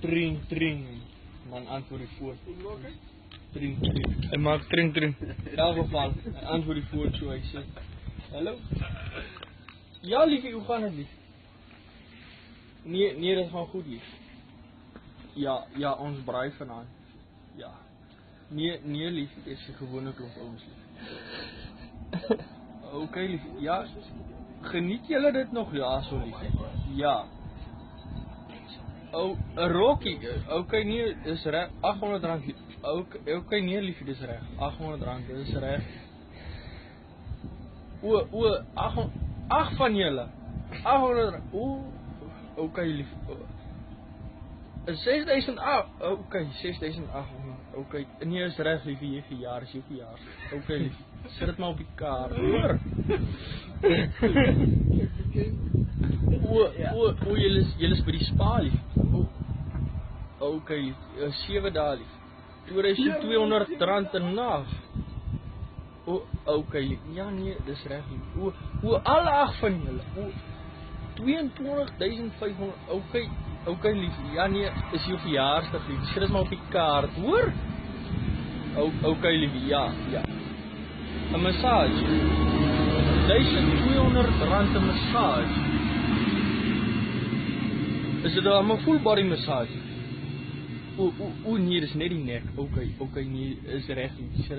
Tring. Man antwoord die foon. Tring. Hy maak tring. In elk geval, hy antwoord die foon so, hy sê, hallo? Ja, liefie, hoe gaan het, lief? Nee, dit gaan goed, lief. Ja, ons braai vanavond. Ja. Nee, lief, dit is die gewone klomp ouens, lief. Oké, lief, ja, geniet julle dit nog? Ja, so lief. Ja. Een rokkie, oké, nee, dis reg, R800, lief. Oké, nee, lief, dis reg, R800, dis reg. Ag van julle, R800, oké, lief. 6.800, oké, 6.800, oké, nee, is reg, liefie, jy verjaar, oké, lief, sit het maar op die kaart, hoor. Julle is by die spa, lief. Oké, lief, 7 dae, lief, R2200 'n nag. Oké, lief, ja nee, dis reg, lief, alle 8 van julle, 22.500, oké, lief, ja nee, is jou verjaarsdag, lief, sit dit maar op die kaart, hoor? Oké, lief, ja. 'n massage, R1200 'n massage. Is dit een full body massage? Nee, dis net die nek, oké, nee, is reg, lief,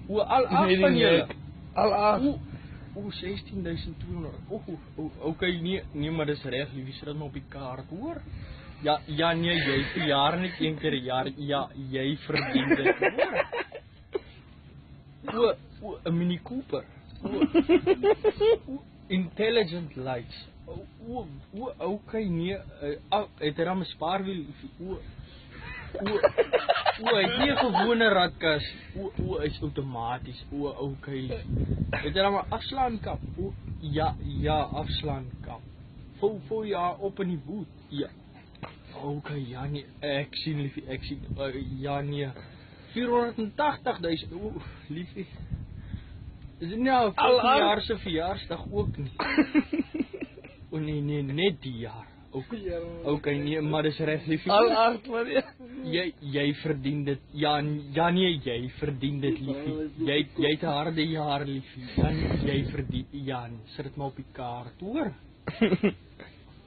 al 8 van julle, Al 8. 16.200. Oké, nee, maar dis reg, liefie, sit dit maar op die kaart, hoor? Ja, nee, jy verjaar net 1 keer 'n jaar. Ja, jy verdien dit, hoor? 'n Mini Cooper. Intelligent lights. Oké, nee, het hy dan 'n spaarwiel, liefie? Het nie 'n gewone radkas. Is outomaties. Oké, lief. Het hy dan 'n afslaankap? Ja, afslaankap. Vou ja op in die boot. Ja. Oké, ja nee, ek sien liefie, ja nee. 480.000. Liefie. Is dit nou volgende jaar se verjaarsdag ook nie? Nee, net die jaar. Oké, nee, maar dis reg, liefie. Al 8 man, ja. Jy verdien dit. Ja nee, jy verdien dit, liefie. Jy het 'n harde jaar, liefie. Jy verdien, ja, sit dit maar op die kaart, hoor?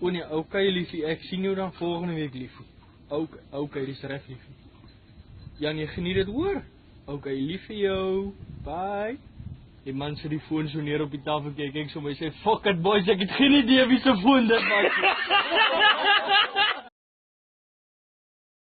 Nee, oké, liefie, ek sien jou dan volgende week, liefie. Oké, dis reg, liefie. Ja nee, geniet dit, hoor? Oké, liefie jou. Bye. Die man sit die foon so neer op die tafel, kyk so my sê, fuck it boys, ek het geen idee wie se foon dit was.